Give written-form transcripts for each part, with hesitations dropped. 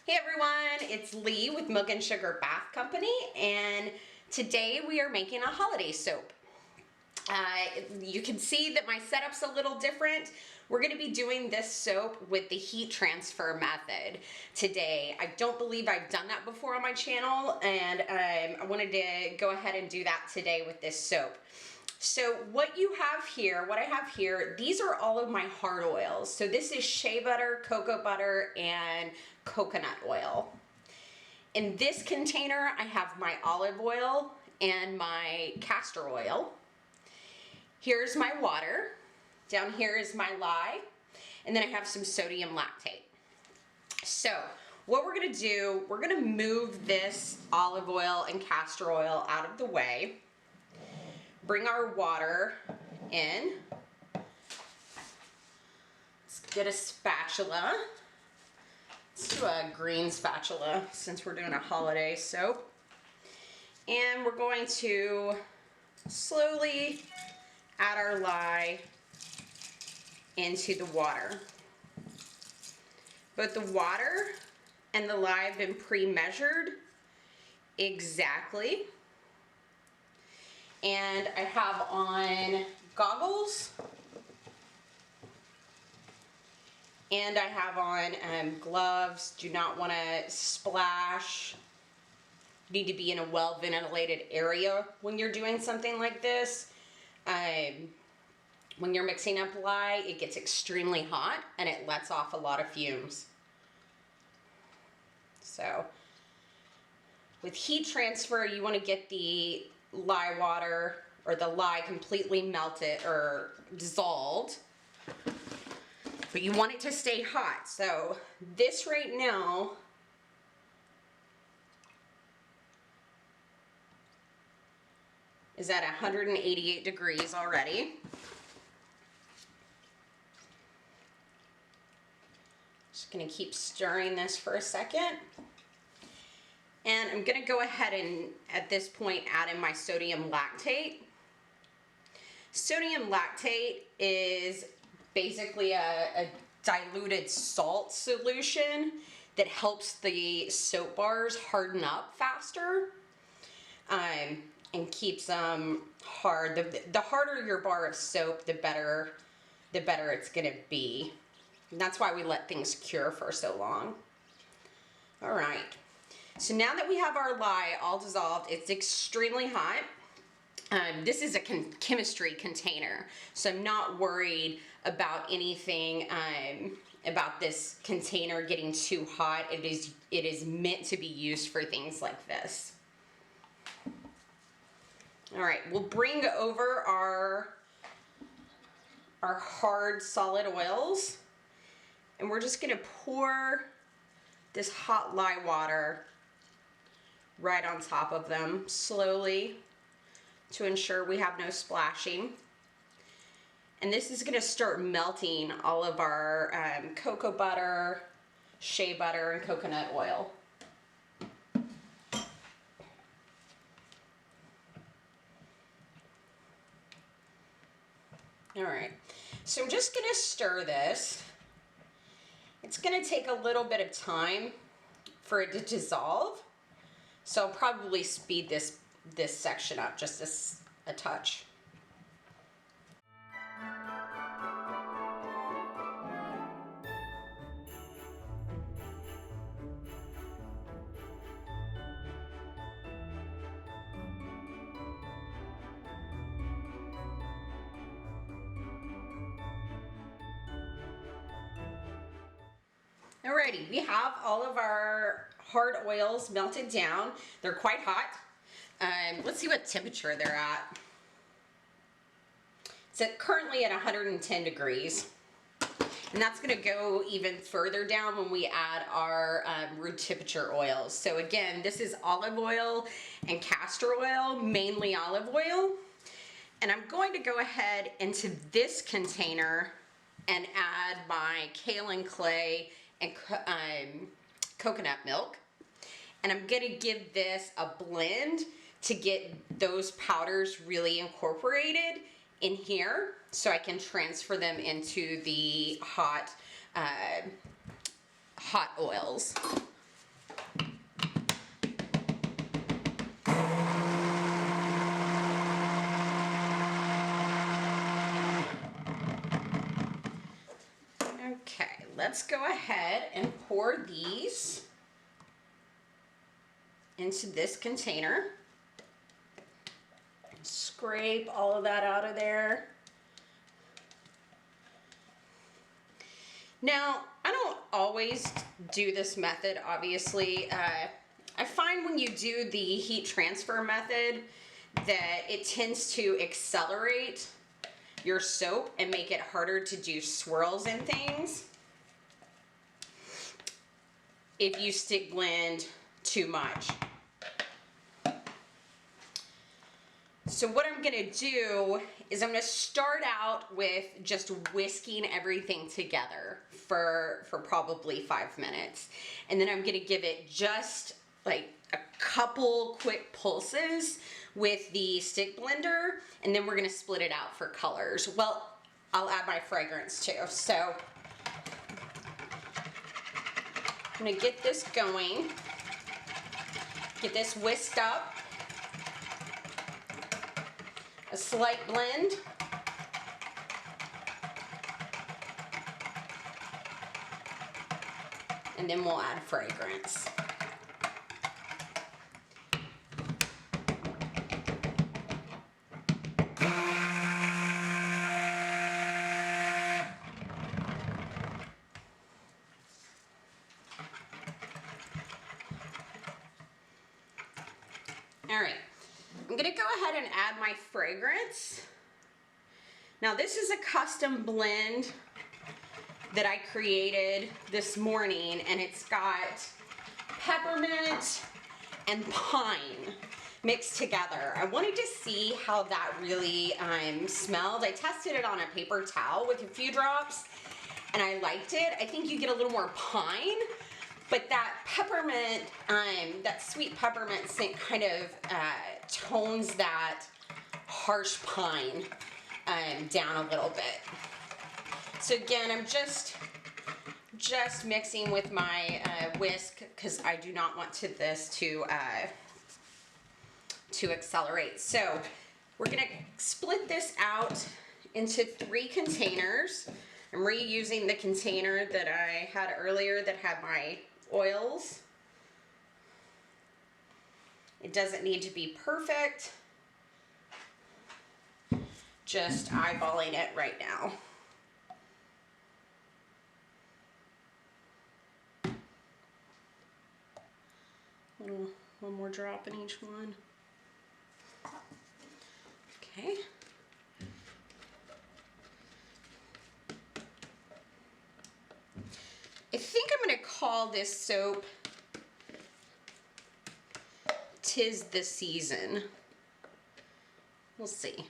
Hey everyone, it's Lee with Milk and Sugar Bath Company, and today we are making a holiday soap. You can see that my setup's a little different. We're going to be doing this soap with the heat transfer method today. I don't believe I've done that before on my channel, and I wanted to go ahead and do that today with this soap. So what I have here, these are all of my hard oils. So this is shea butter, cocoa butter, and coconut oil. In this container, I have my olive oil and my castor oil. Here's my water. Down here is my lye. And then I have some sodium lactate. So what we're gonna do, we're gonna move this olive oil and castor oil out of the way. Bring our water in. Let's get a spatula. Let's do a green spatula since we're doing a holiday soap. And we're going to slowly add our lye into the water. Both the water and the lye have been pre-measured exactly. And I have on goggles, and I have on gloves. Do not want to splash. Need to be in a well-ventilated area when you're doing something like this. When you're mixing up lye, it gets extremely hot and it lets off a lot of fumes. So with heat transfer, you want to get the lye water or the lye completely melted or dissolved, but you want it to stay hot. So this right now is at 188 degrees already. Just gonna keep stirring this for a second. And I'm gonna go ahead and, at this point, add in my sodium lactate. Sodium lactate is basically a diluted salt solution that helps the soap bars harden up faster and keeps them hard. The harder your bar of soap, the better it's gonna be. And that's why we let things cure for so long. All right. So now that we have our lye all dissolved, it's extremely hot. This is a chemistry container, so I'm not worried about anything about this container getting too hot. It is meant to be used for things like this. All right, we'll bring over our hard solid oils, and we're just gonna pour this hot lye water right on top of them slowly to ensure we have no splashing. And this is going to start melting all of our cocoa butter, shea butter, and coconut oil. All right, so I'm just going to stir this. It's going to take a little bit of time for it to dissolve. So I'll probably speed this section up just a touch. Alrighty, we have all of our hard oils melted down. They're quite hot. Let's see what temperature they're at. It's currently at 110 degrees. And that's gonna go even further down when we add our room temperature oils. So again, this is olive oil and castor oil, mainly olive oil. And I'm going to go ahead into this container and add my kaolin clay and coconut milk. And I'm gonna give this a blend to get those powders really incorporated in here so I can transfer them into the hot oils. Okay, let's go ahead and pour these into this container. Scrape all of that out of there. Now, I don't always do this method, obviously. I find when you do the heat transfer method that it tends to accelerate your soap and make it harder to do swirls and things if you stick blend too much. So what I'm gonna do is I'm gonna start out with just whisking everything together for probably 5 minutes. And then I'm gonna give it just like a couple quick pulses with the stick blender, and then we're gonna split it out for colors. Well, I'll add my fragrance too. So I'm gonna get this going, get this whisked up. A slight blend. And then we'll add fragrance. All right. I'm gonna go ahead and add my fragrance. Now this is a custom blend that I created this morning, and it's got peppermint and pine mixed together. I wanted to see how that really smelled. I tested it on a paper towel with a few drops and I liked it. I think you get a little more pine, but that peppermint, that sweet peppermint scent kind of tones that harsh pine down a little bit. So again, I'm just mixing with my whisk because I do not want this to accelerate. So we're gonna split this out into 3 containers. I'm reusing the container that I had earlier that had my oils. It doesn't need to be perfect. Just eyeballing it right now. One more drop in each one. Okay. I think I'm going to call this soap "Tis the Season." We'll see.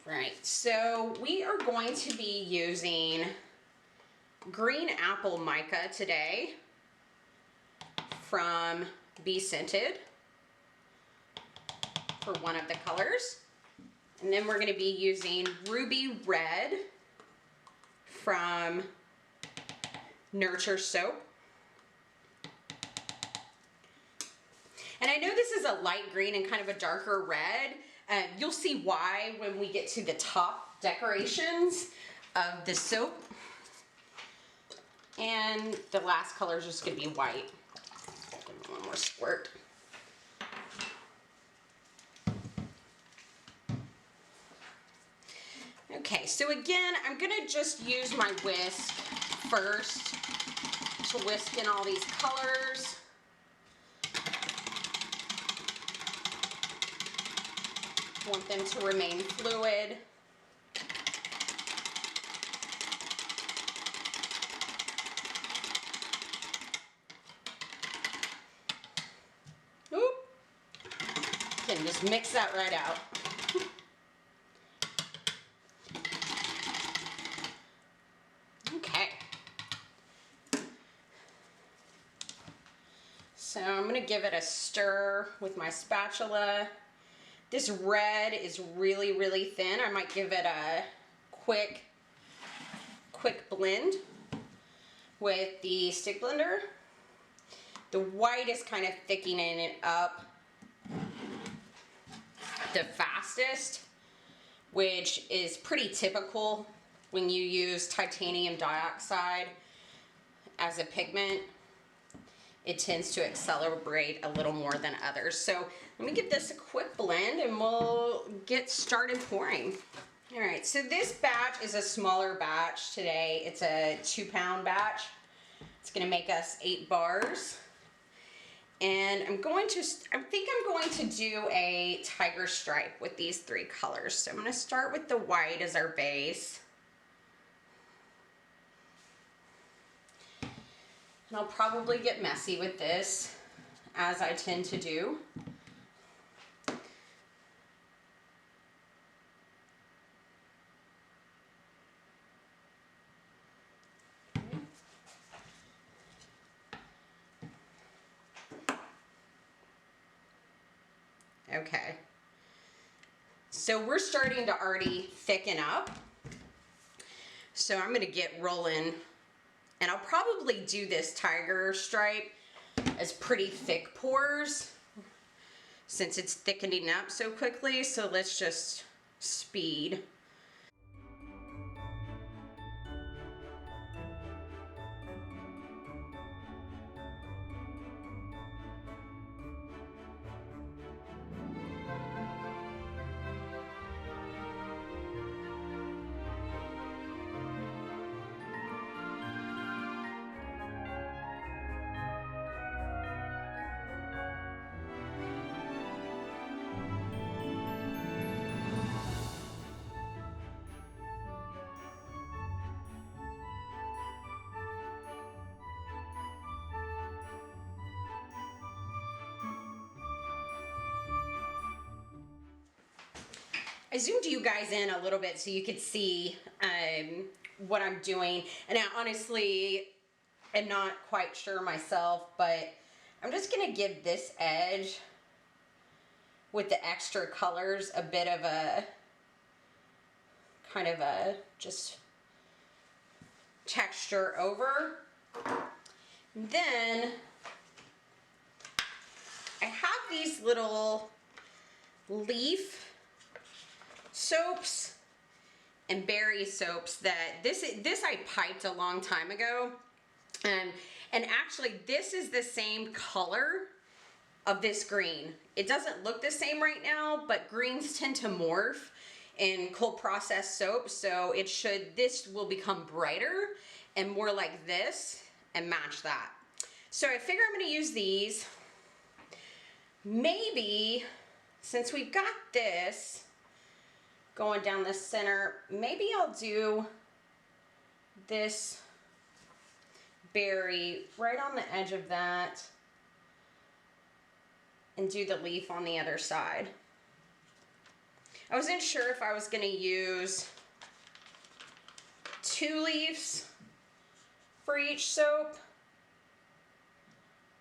Right, so we are going to be using green apple mica today from Be Scented for one of the colors. And then we're going to be using ruby red from Nurture Soap. And I know this is a light green and kind of a darker red. You'll see why when we get to the top decorations of the soap. And the last color is just going to be white. Give it one more squirt. Okay, so again, I'm going to just use my whisk first to whisk in all these colors. Want them to remain fluid. Oop. Can just mix that right out. Okay. So I'm going to give it a stir with my spatula. This red is really, really thin. I might give it a quick blend with the stick blender. The white is kind of thickening it up the fastest, which is pretty typical when you use titanium dioxide as a pigment, it tends to accelerate a little more than others. So let me give this a quick blend and we'll get started pouring. All right, so this batch is a smaller batch today. It's a 2-pound batch. It's gonna make us 8 bars. And I think I'm going to do a tiger stripe with these 3 colors. So I'm gonna start with the white as our base. And I'll probably get messy with this, as I tend to do. Okay. So we're starting to already thicken up. So I'm gonna get rolling, and I'll probably do this tiger stripe as pretty thick pours since it's thickening up so quickly. So let's just speed. I zoomed you guys in a little bit so you could see what I'm doing. And I honestly am not quite sure myself, but I'm just gonna give this edge with the extra colors a bit of a kind of a just texture over. Then I have these little leaf soaps and berry soaps that this I piped a long time ago, and actually this is the same color of this green. It doesn't look the same right now, but greens tend to morph in cold processed soap, so this will become brighter and more like this and match that. So I figure I'm going to use these. Maybe since we've got this going down the center, maybe I'll do this berry right on the edge of that and do the leaf on the other side. I wasn't sure if I was going to use 2 leaves for each soap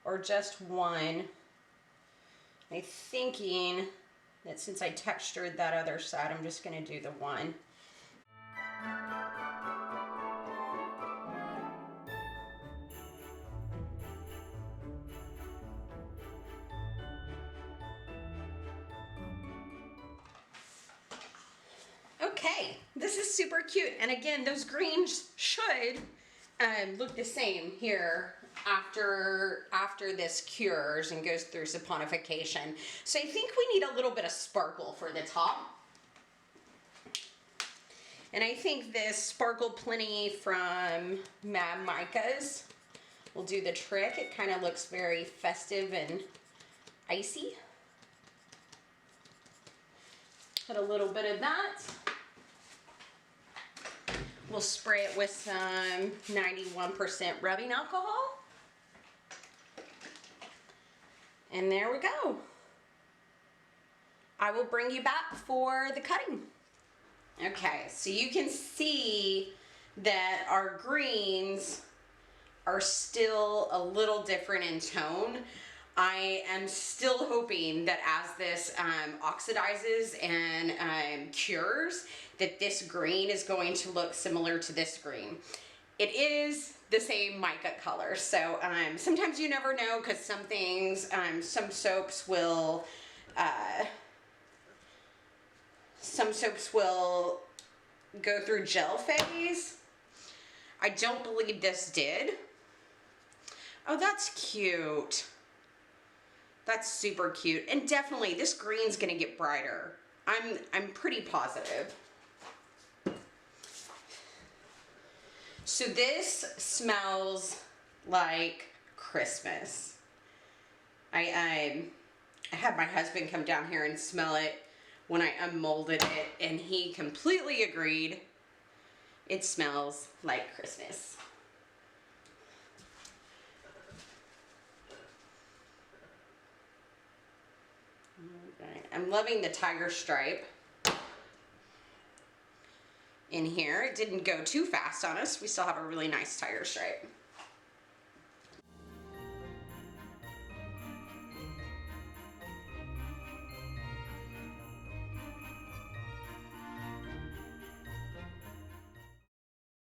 or just 1. I'm thinking that since I textured that other side, I'm just going to do the 1. Okay, this is super cute. And again, those greens should look the same here after this cures and goes through saponification. So I think we need a little bit of sparkle for the top. And I think this Sparkle Plenty from Mad Micas will do the trick. It kind of looks very festive and icy. Put a little bit of that. We'll spray it with some 91% rubbing alcohol. And there we go. I will bring you back for the cutting. Okay, so you can see that our greens are still a little different in tone. I am still hoping that as this oxidizes and cures, that this green is going to look similar to this green. It is the same mica color, so sometimes you never know, because some things, some soaps will go through gel phase. I don't believe this did. Oh, that's cute. That's super cute. And definitely this green's gonna get brighter. I'm pretty positive. So this smells like Christmas. I had my husband come down here and smell it when I unmolded it, and he completely agreed. It smells like Christmas. Alright, I'm loving the tiger stripe in here. It didn't go too fast on us. We still have a really nice tiger stripe.